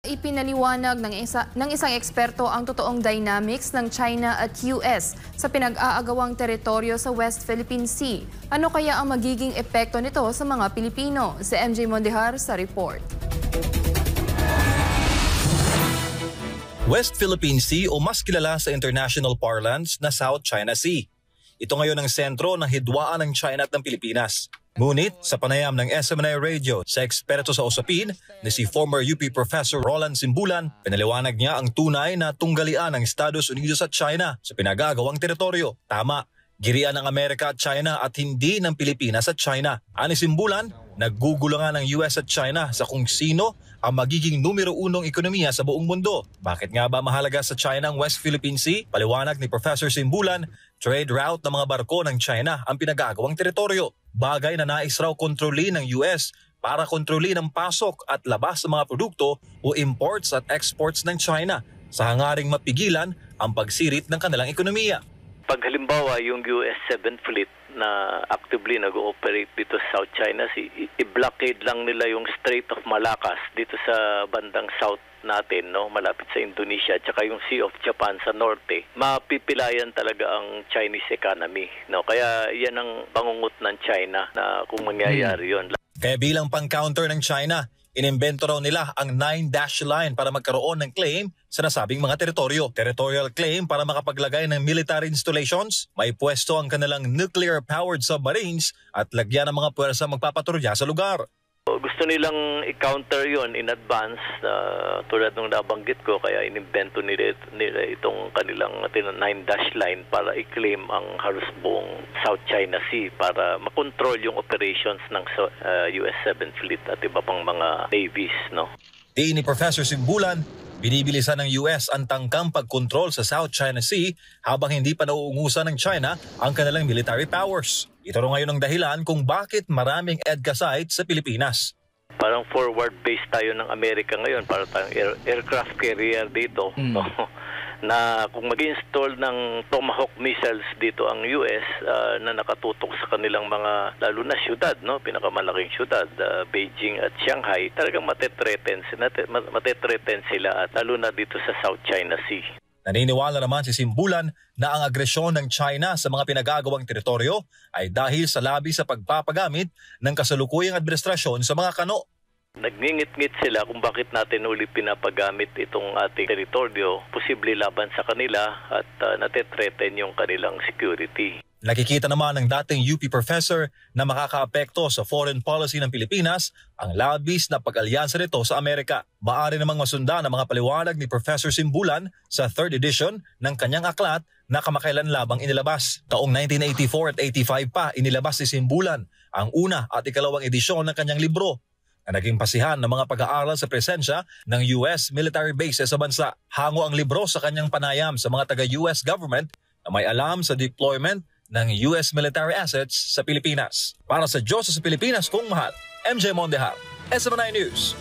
Ipinaliwanag ng isang eksperto ang totoong dynamics ng China at US sa pinag-aagawang teritoryo sa West Philippine Sea. Ano kaya ang magiging epekto nito sa mga Pilipino? Si MJ Mondehar sa report. West Philippine Sea o mas kilala sa international parlance na South China Sea. Ito ngayon ang sentro ng hidwaan ng China at ng Pilipinas. Ngunit sa panayam ng SMNI Radio sa eksperto sa usapin na si former UP Professor Roland Simbulan, pinaliwanag niya ang tunay na tunggalian ng Estados Unidos at China sa pinag-aagawang teritoryo. Tama, girian ng Amerika at China at hindi ng Pilipinas at China. Ani Simbulan, naggugulangan ng US at China sa kung sino ang magiging numero unong ekonomiya sa buong mundo. Bakit nga ba mahalaga sa China ang West Philippine Sea? Paliwanag ni Professor Simbulan, trade route ng mga barko ng China ang pinag-aagawang teritoryo. Bagay na nais raw kontrolin ng US para kontrolin ang pasok at labas ng mga produkto o imports at exports ng China sa hangaring mapigilan ang pagsirit ng kanilang ekonomiya. Pag halimbawa yung US 7th Fleet na actively nag-ooperate dito sa South China Sea, i-blockade lang nila yung Strait of Malacca dito sa bandang south natin, no, malapit sa Indonesia, at saka yung Sea of Japan sa norte, mapipilayan talaga ang Chinese economy, no? Kaya yan ang bangungot ng China na kung mangyayari yun. Kaya bilang pang-counter ng China, inimbento raw nila ang 9-dash line para magkaroon ng claim sa nasabing mga teritoryo. Territorial claim para makapaglagay ng military installations, may pwesto ang kanilang nuclear-powered submarines at lagyan ng mga puwersa magpapatrolya sa lugar. Gusto nilang i-counter yon in advance, tulad ng nabanggit ko, kaya inimbento nila itong kanilang 9-dash line para i-claim ang halos buong South China Sea para makontrol yung operations ng US 7th Fleet at iba pang mga navies, no? Ni Professor Simbulan, binibilisan ng US ang tangkang pagkontrol sa South China Sea habang hindi pa nauungusan ng China ang kanilang military powers. Ito rin ngayon ang dahilan kung bakit maraming EDCA sites sa Pilipinas. Parang forward base tayo ng Amerika ngayon, para tayong aircraft carrier dito. No? Na kung mag-install ng Tomahawk missiles dito ang US na nakatutok sa kanilang mga lalo na syudad, no, pinakamalaking syudad, Beijing at Shanghai, talagang matetreten sila at lalo na dito sa South China Sea. Naniniwala naman si Simbulan na ang agresyon ng China sa mga pinagagawang teritoryo ay dahil sa labis sa pagpapagamit ng kasalukuyang administrasyon sa mga kano. Nagngingit-ngit sila kung bakit natin uli pinapagamit itong ating teritoryo, posible laban sa kanila at natetreten yung kanilang security. Nakikita naman ng dating UP professor na makakaapekto sa foreign policy ng Pilipinas ang labis na pag-alyansa nito sa Amerika. Maaari namang masundan ang mga paliwanag ni Professor Simbulan sa 3rd edition ng kanyang aklat na kamakailan labang inilabas. Taong 1984 at 85 pa inilabas ni Simbulan ang una at ikalawang edisyon ng kanyang libro na naging pasihan ng mga pag-aaral sa presensya ng US military bases sa bansa. Hango ang libro sa kanyang panayam sa mga taga-US government na may alam sa deployment ng US military assets sa Pilipinas. Para sa Diyos sa Pilipinas kung mahal, MJ Mondehar, SMNI News.